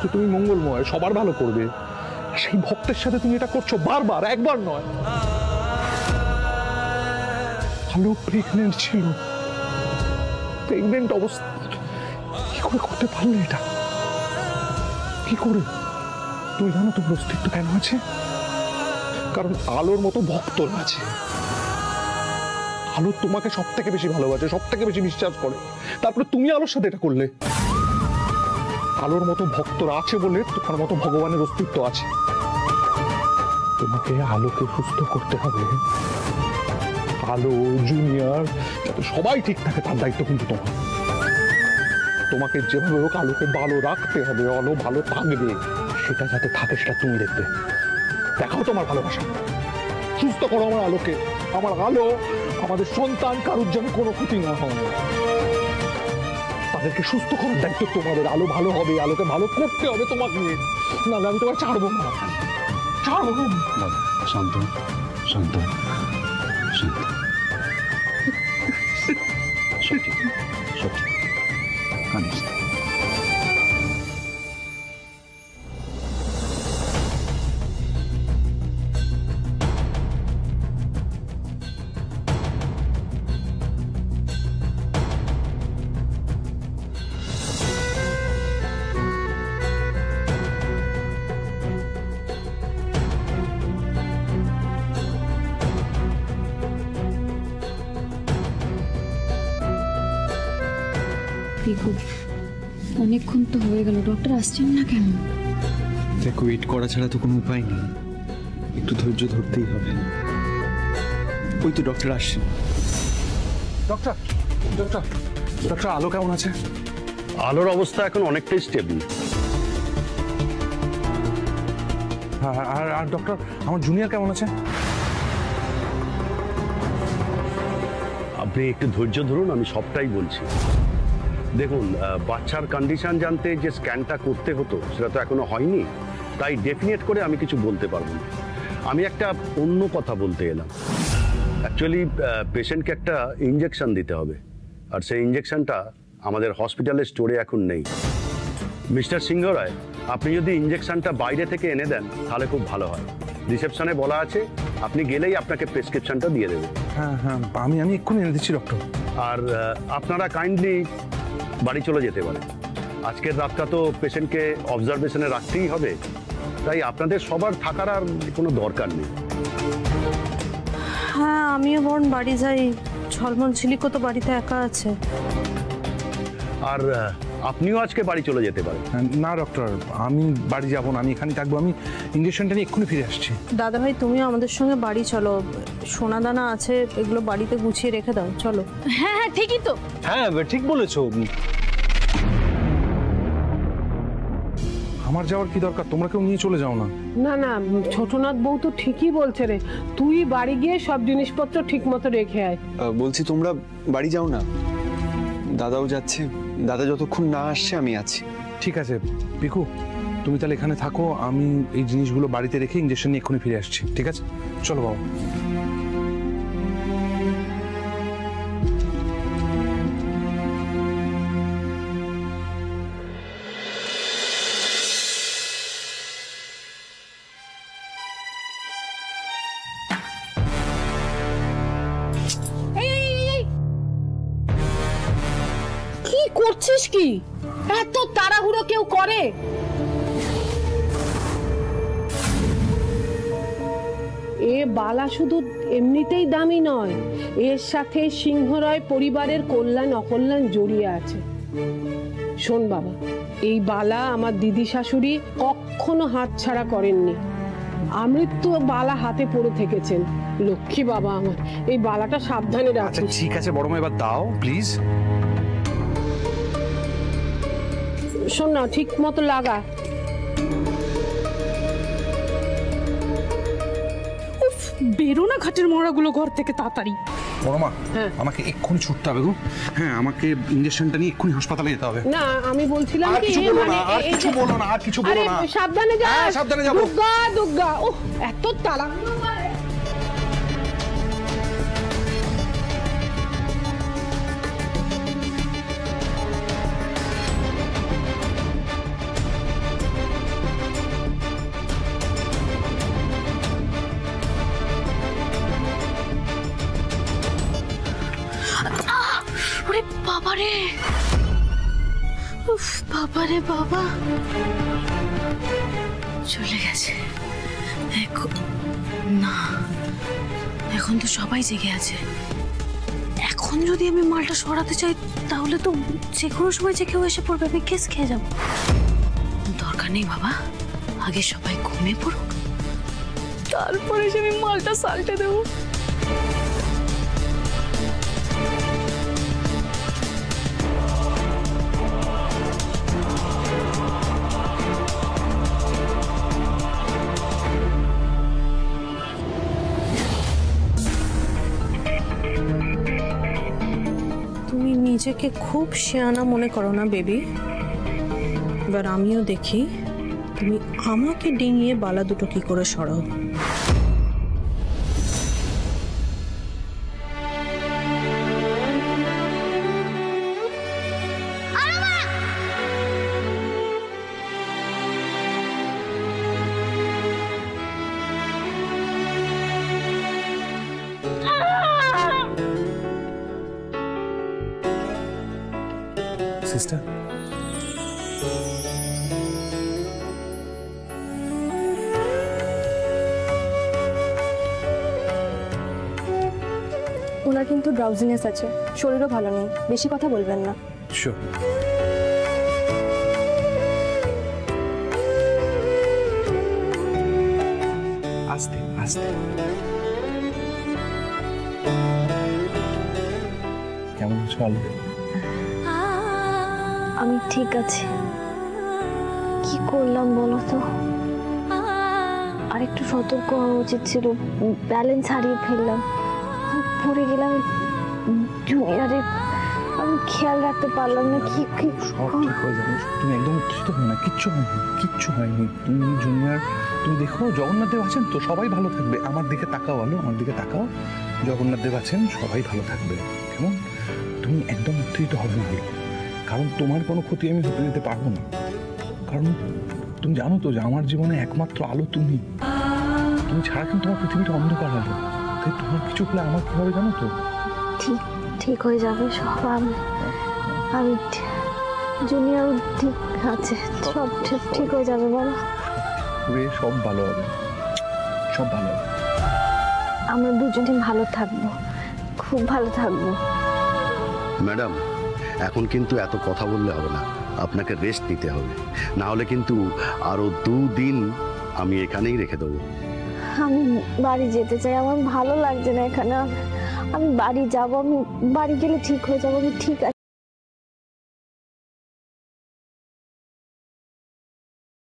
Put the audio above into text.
যে তুমি মঙ্গলময়, সবার ভালো করবে। সেই ভক্তের সাথে তুমি এটা করছো বারবার, একবার নয়। আলো প্রেগনেন্ট ছিল, প্রেগনেন্ট অবস্থা কি করে করতে পারলে এটা? কি করে? তুই জানো তোর অস্তিত্ব কেন আছে? কারণ আলোর মতো ভক্ত আছে। আলো তোমাকে সব থেকে বেশি ভালোবাসে, সব থেকে বেশি বিশ্বাস করে, তারপরে তুমি আলোর সাথে এটা করলে। আলোর মতো ভক্তরা আছে বলে তোমার মতো ভগবানের অস্তিত্ব আছে। তোমাকে আলোকে সুস্থ করতে হবে। আলো, জুনিয়র, যাতে সবাই ঠিক থাকে তার দায়িত্ব কিন্তু তোমার। তোমাকে যেভাবে হোক আলোকে ভালো রাখতে হবে, আলো ভালো থাকবে, সেটা যাতে থাকে সেটা তুমি দেখবে। দেখাও তোমার ভালোবাসা, সুস্থ করো আমার আলোকে। আমার আলো, আমাদের সন্তান কারুর যেন কোনো ক্ষতি না হয়, তাদেরকে সুস্থ করার দায়িত্ব তোমাদের। আলো ভালো হবে, আলোকে ভালো করতে হবে তোমাকে, নাহলে আমি তোমার ছাড়বো না, ছাড়বো না। শান্ত শান্ত শান্ত, সত্যি সত্যি কানিস না। অনেকক্ষণ তো হয়ে গেল, ডক্টর আসছেন না কেন? দেখো, ওয়েট করা ছাড়া তো কোনো উপায় নেই, একটু ধৈর্য ধরতেই হবে। ওই তো ডক্টর আসছেন। ডক্টর ডক্টর ডক্টর আলো কেমন আছে? আলোর অবস্থা এখন অনেকটাই স্টেবল। আর ডক্টর আমার জুনিয়র কেমন আছে? আপনি একটু ধৈর্য ধরুন, আমি সবটাই বলছি। দেখুন, বাচ্চার কন্ডিশন জানতে যে স্ক্যানটা করতে হতো সেটা তো এখনো হয়নি, তাই ডেফিনেট করে আমি কিছু বলতে পারবো না। আমি একটা অন্য কথা বলতে এলাম। অ্যাকচুয়ালি পেশেন্টকে একটা ইঞ্জেকশন দিতে হবে, আর সেই ইঞ্জেকশনটা আমাদের হসপিটালের স্টোরে এখন নেই। মিস্টার সিংহ রায়, আপনি যদি ইঞ্জেকশনটা বাইরে থেকে এনে দেন তাহলে খুব ভালো হয়। রিসেপশনে বলা আছে, আপনি গেলেই আপনাকে প্রেসক্রিপশনটা দিয়ে দেবে। হ্যাঁ হ্যাঁ, আমি এক্ষুনি এনে দিচ্ছি ডক্টর। আর আপনারা কাইন্ডলি বাড়ি চলে যেতে পারেন। আজকের রাতটা তো পেশেন্টকে অবজারভেশনে রাখতেই হবে, তাই আপনাদের সবার থাকার আর কোনো দরকার নেই। হ্যাঁ, আমিও বোন বাড়ি যাই। ঝলমল ঝিলিকও তো বাড়িতে একা আছে। আর আপনিও আজকে বাড়ি চলে যেতে পারেন। না ডক্টর, আমি বাড়ি যাব না, আমি এখানেই থাকবো। আমি ইঞ্জেকশনটা নিয়ে এক্ষুনি ফিরে আসছি। দাদা ভাই, তুমিও আমাদের সঙ্গে বাড়ি চলো। সোনা দানা আছে, এগুলো বাড়িতে গুছিয়ে রেখে দাও। চলো। হ্যাঁ হ্যাঁ, ঠিকই তো। হ্যাঁ ঠিক বলেছো। আমার যাওয়ার কি দরকার? তোমরা কেউ নিয়ে চলে যাও না। না না, ছোটনাথ বউ তো ঠিকই বলছে রে। তুই বাড়ি গিয়ে সব জিনিসপত্র ঠিক মতো রেখে আয়। বলছি তোমরা বাড়ি যাও না, দাদাও যাচ্ছে। দাদা যতক্ষণ না আসছে আমি আছি। ঠিক আছে পিকু, তুমি তাহলে এখানে থাকো, আমি এই জিনিসগুলো বাড়িতে রেখে ইঞ্জেকশন নিয়ে এক্ষুনি ফিরে আসছি। ঠিক আছে, চলো বাবা। কি করছিস? কি এত তাড়াহুড়ো কেউ করে? এ বালা শুধু এমনিতেই দামি নয়, এর সাথে সিংহরায় পরিবারের কল্যাণ অকল্যাণ জড়িয়ে আছে। শোন বাবা, এই বালা আমার দিদি শাশুড়ি কখনো হাতছাড়া করেননি। আমৃত্যু বালা হাতে পড়ে থেকেছেন। লক্ষ্মী বাবা আমার, এই বালাটা সাবধানে আচ্ছা রাখিস। ঠিক আছে বড় মা, এবার দাও প্লিজ। শোন না, ঠিক মতো লাগা। বেরো না ঘাটের মরাগুলো ঘর থেকে তাড়াতাড়ি। বড় মা, আমাকে এক্ষুনি ছুটতে হবে গো। হ্যাঁ, আমাকে ইঞ্জেকশনটা নিয়ে এক্ষুনি হাসপাতালে যেতে হবে। না, আমি বলছিলাম আর কি, কিছু বলো না, মানে আর কিছু বলো না, আর কিছু বলো না। সাবধানে যা। হ্যাঁ, সাবধানে যাবো। দুর্গা দুর্গা, ওহ এত তাড়া। বাবারে, উফ বাবারে বাবা, চলে গেছে। না, এখন তো সবাই জেগে আছে। এখন যদি আমি মালটা সরাতে চাই তাহলে তো যে কোনো সময় যে কেউ এসে পড়বে, আমি কেস খেয়ে যাবো। দরকার নেই বাবা, আগে সবাই ঘুমিয়ে পড়ুক, তারপরে এসে আমি মালটা সালটে দেবো। তুমি নিজেকে খুব শেয়ানা মনে করো না বেবি? এবার আমিও দেখি তুমি আমাকে ডিঙিয়ে বালা দুটো কি করে সরাও। সিস্টার, ওনার কিন্তু ড্রাউজিনেস আছে, শরীরও ভালো নেই, বেশি কথা বলবেন না। শিওর। আস্তে আস্তে। কেমন আছো আলো? আমি ঠিক আছি। কি করলাম বলো তো? আরেকটু সতর্ক হওয়া উচিত ছিল, ব্যালেন্স হারিয়ে ফেললাম, পড়ে গেলাম। জুনিয়রে আমি খেয়াল রাখতে পারলাম না। কি কি সব ঠিক হয়ে যাবে, তুমি একদম উত্তেজিত হো না, কিচ্ছু হয়নি, কিচ্ছু হয়নি। তুমি জুনিয়র, তুমি দেখো জগন্নাথ দেব আছেন তো, সবাই ভালো থাকবে। আমার দিকে তাকাও আলো, আমার দিকে তাকাও। জগন্নাথ দেব আছেন, সবাই ভালো থাকবে। কেমন? তুমি একদম উত্তেজিত হবে না, কারণ তোমার কোনো ক্ষতি আমি হতে দিতে পারবো না। কারণ তুমি জানো তো যে আমার জীবনে একমাত্র আলো তুমি। তুমি ছাড়া কিন্তু আমার পৃথিবীটা অন্ধকার আলো। তাই তোমার কিছু হলে আমার কি হবে জানো তো? ঠিক ঠিক হয়ে যাবে সব। আমি জুনিয়র ঠিক আছে, সব ঠিক হয়ে যাবে বলো। সব ভালো হবে, সব ভালো হবে। আমরা দুজনে ভালো থাকবো, খুব ভালো থাকবো। ম্যাডাম, এখন কিন্তু এত কথা বললে হবে না, আপনাকে রেস্ট নিতে হবে, না হলে কিন্তু আরো 2 দিন আমি এখানেই রেখে দেবো। আমি বাড়ি যেতে চাই, আমার ভালো লাগছে না এখানে। আমি বাড়ি যাব, আমি বাড়ি গেলে ঠিক হয়ে যাবো। আমি ঠিক